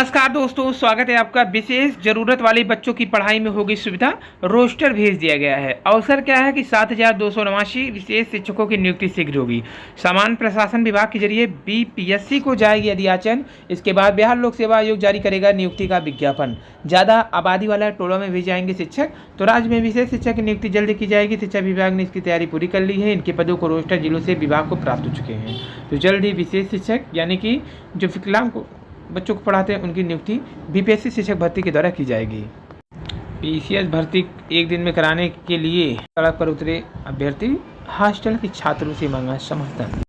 नमस्कार दोस्तों, स्वागत है आपका। विशेष जरूरत वाले बच्चों की पढ़ाई में होगी सुविधा, रोस्टर भेज दिया गया है। अवसर क्या है कि 7,289 विशेष शिक्षकों की नियुक्ति शीघ्र होगी। सामान्य प्रशासन विभाग के जरिए बीपीएससी को जाएगी अधियाचन। इसके बाद बिहार लोक सेवा आयोग जारी करेगा नियुक्ति का विज्ञापन। ज़्यादा आबादी वाला टोलों में भेजे जाएंगे शिक्षक, तो राज्य में विशेष शिक्षक की नियुक्ति जल्द की जाएगी। शिक्षा विभाग ने इसकी तैयारी पूरी कर ली है। इनके पदों को रोस्टर जिलों से विभाग को प्राप्त हो चुके हैं। तो जल्द ही विशेष शिक्षक यानी कि जो विकलांग बच्चों को पढ़ाते हैं उनकी नियुक्ति बीपीएससी शिक्षक भर्ती के द्वारा की जाएगी। पीसीएस भर्ती एक दिन में कराने के लिए सड़क पर उतरे अभ्यर्थी, हॉस्टल के छात्रों से मांगा समर्थन।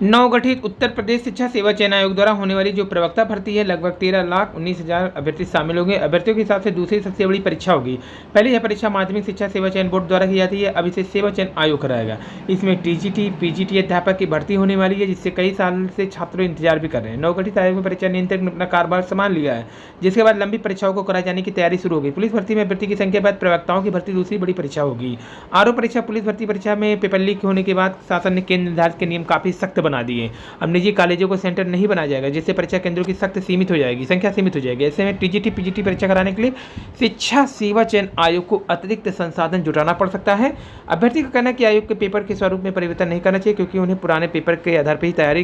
नवगठित उत्तर प्रदेश शिक्षा सेवा चयन आयोग द्वारा होने वाली जो प्रवक्ता भर्ती है, लगभग 13,19,000 अभ्यर्थी शामिल होंगे। अभ्यर्थियों के हिसाब से दूसरी सबसे बड़ी परीक्षा होगी। पहले यह परीक्षा माध्यमिक शिक्षा सेवा चयन बोर्ड द्वारा की जाती है, अब इसे सेवा चयन आयोग कराएगा। इसमें टीजीटी पीजीटी अध्यापक की भर्ती होने वाली है, जिससे कई साल से छात्र इंतजार भी कर रहे हैं। नवगठित आयोग में परीक्षा नियंत्रक ने अपना कार्यभार संभाल लिया है, जिसके बाद लंबी परीक्षाओं को कराए जाने की तैयारी शुरू होगी। पुलिस भर्ती में अभ्यर्थी की संख्या बाद प्रवक्ताओं की भर्ती दूसरी बड़ी परीक्षा होगी। आरओ परीक्षा पुलिस भर्ती परीक्षा में पेपर होने के बाद शासन ने केंद्र निर्धारित के नियम काफी सख्त बना दिए। अब निजी कॉलेजों को सेंटर नहीं बनाया जाएगा, जिससे परीक्षा केंद्रों की संख्या सीमित हो जाएगी। ऐसे में टीजीटी पीजीटी परीक्षा कराने के लिए शिक्षा सेवा चयन आयोग को अतिरिक्त संसाधन जुटाना पड़ सकता है। अभ्यर्थी का कहना है कि आयोग के पेपर के स्वरूप में परिवर्तन नहीं करना चाहिए, क्योंकि उन्हें पुराने पेपर के आधार पर ही तैयारी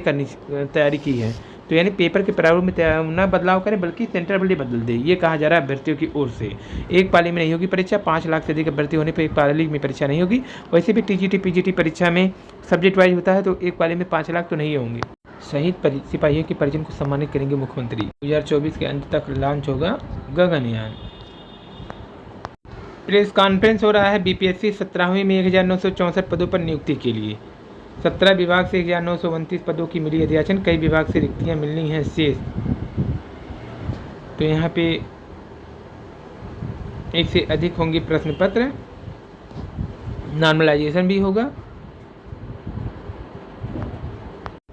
की है। तो यानी पेपर के प्रारूप में न बदलाव करें, बल्कि सेंटर बदल दे, ये कहा जा रहा है अभ्यर्थियों की ओर से। एक पाली में नहीं होगी परीक्षा। 5 लाख से अधिक अभ्यर्थी होने पर एक पाली में परीक्षा नहीं होगी। वैसे भी टीजीटी पीजीटी परीक्षा में सब्जेक्ट वाइज होता है, तो एक पाली में 5 लाख तो नहीं होंगे। शहीद सिपाहियों के परिजन को सम्मानित करेंगे मुख्यमंत्री। 2024 के अंत तक लॉन्च होगा गगनयान। प्रेस कॉन्फ्रेंस हो रहा है बीपीएससी 17वीं में 1,964 पदों पर नियुक्ति के लिए। 17 विभाग से 1,929 पदों की मिली अधियाचन। कई विभाग से रिक्तियां मिलनी हैं शेष। तो यहाँ पे एक से अधिक होंगे प्रश्न पत्र, नॉर्मलाइजेशन भी होगा।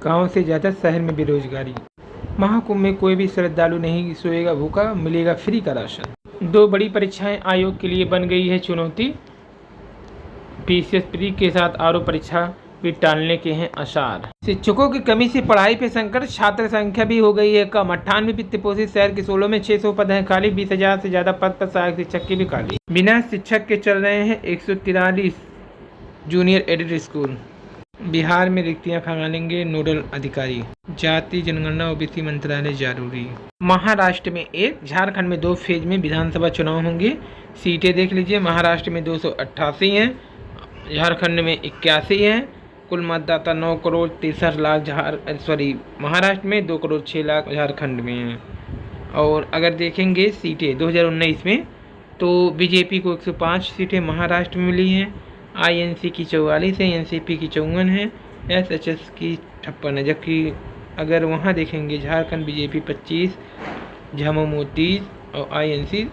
गांव से ज़्यादा शहर में बेरोजगारी। महाकुंभ में कोई भी श्रद्धालु नहीं सोएगा भूखा, मिलेगा फ्री का राशन। 2 बड़ी परीक्षाएं आयोग के लिए बन गई है चुनौती। पीसीएस प्री के साथ आरओ परीक्षा भी टालने के हैं आसार। शिक्षकों की कमी से पढ़ाई पे संकट, छात्र संख्या भी हो गई है कम। 98 वित्त पोषित शहर के 16 में 600 पद हैं खाली। 20,000 से ज़्यादा पद पर सहायक शिक्षक की भी खाली। बिना शिक्षक के चल रहे हैं 143 जूनियर एडेड स्कूल। बिहार में रिक्तियां खंगालेंगे नोडल अधिकारी। जाति जनगणना ओबीसी मंत्रालय जरूरी। महाराष्ट्र में 1, झारखंड में 2 फेज में विधानसभा चुनाव होंगे। सीटें देख लीजिए, महाराष्ट्र में 288 हैं, झारखंड में 81 हैं। कुल मतदाता 9,63,00,000 महाराष्ट्र में, 2,06,00,000 झारखंड में हैं। और अगर देखेंगे सीटें 2019 में, तो बीजेपी को 105 सीटें महाराष्ट्र में मिली हैं। आईएनसी की 44 है, एनसीपी की 54 है, एसएचएस की 56 है। जबकि अगर वहाँ देखेंगे झारखंड बीजेपी 25, झामुमो 30 और आईएनसी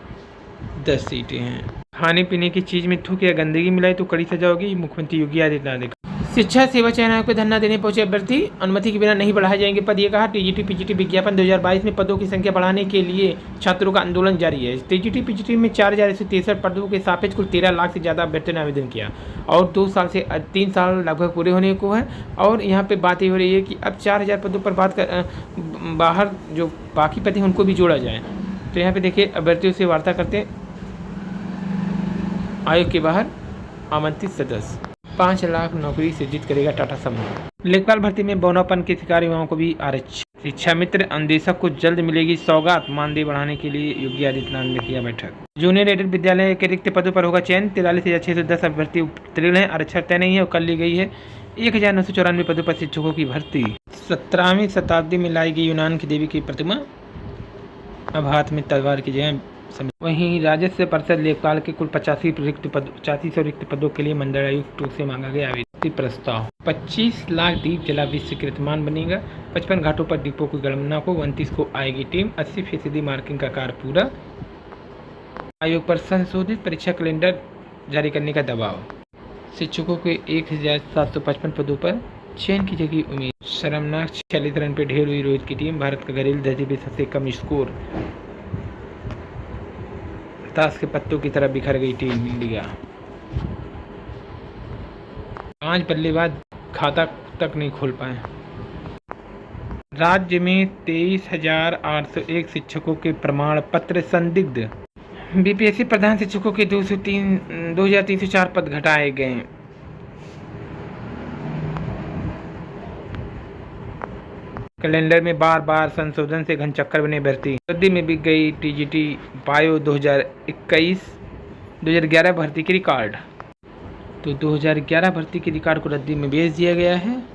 10 सीटें हैं। खाने पीने की चीज़ में थूक या गंदगी मिलाई तो कड़ी सजा होगी, मुख्यमंत्री योगी आदित्यनाथ ने। शिक्षा सेवा चयन आयोग को धरना देने पहुंचे अभ्यर्थी, अनुमति के बिना नहीं बढ़ाए जाएंगे पद, ये कहा। टीजीटी पीजीटी विज्ञापन 2022 में पदों की संख्या बढ़ाने के लिए छात्रों का आंदोलन जारी है। टीजीटी पीजीटी में 4,163 पदों के सापेक्ष कुल 13 लाख से ज़्यादा अभ्यर्थियों ने आवेदन किया और 2 साल से 3 साल लगभग पूरे होने को है। और यहाँ पे बात ये हो रही है कि अब 4,000 पदों पर बाहर जो बाकी पद हैं उनको भी जोड़ा जाए। तो यहाँ पे देखिए अभ्यर्थियों से वार्ता करते हैं आयोग के बाहर आमंत्रित सदस्य। 5 लाख नौकरी सृजित करेगा टाटा समूह। लेखपाल भर्ती में बौनापन के शिकार युवाओं को भी आरक्षण। शिक्षा मित्र अन्वेषक को जल्द मिलेगी सौगात। मानदेय बढ़ाने के लिए योगी आदित्यनाथ ने किया बैठक। जूनियर एडेड विद्यालय के रिक्त पदों पर होगा चयन। 43,610 अभ्यर्थी उत्तीर्ण हैं। आरक्षण तय नहीं है और कर ली गई है। 1,994 पदों पर शिक्षकों की भर्ती। 17वीं शताब्दी में लाई गई यूनान की देवी की प्रतिमा, अब हाथ में तलवार की जगह। वहीं राजस्व परिषद लेखपाल के कुल 8500 रिक्त पदों के लिए मंडलायुक्त से मांगा गया आवेदन प्रस्ताव। 25 लाख दीप जला विश्व कीर्तिमान बनेगा। 55 घाटों पर दीपों की गणना को 29 को आएगी टीम। 80% मार्किंग का कार्य पूरा। आयोग पर संशोधित परीक्षा कैलेंडर जारी करने का दबाव। शिक्षकों के 1,755 पदों पर चयन की जगह उम्मीद। शर्मनाक 46 रन पर ढेर हुई रोहित की टीम। भारत का घरेलू धरती पे सबसे कम स्कोर। ताश के पत्तों की तरह बिखर गई टीम इंडिया। 5 बल्लेबाज खाता तक नहीं खोल पाए। राज्य में 23,801 शिक्षकों के प्रमाण पत्र संदिग्ध। बीपीएससी प्रधान शिक्षकों के 2,304 पद घटाए गए। कैलेंडर में बार बार संशोधन से घनचक्कर बने भर्ती। रद्दी में बिक गई टीजीटी बायो 2011 भर्ती के रिकॉर्ड। तो 2011 भर्ती के रिकॉर्ड को रद्दी में भेज दिया गया है।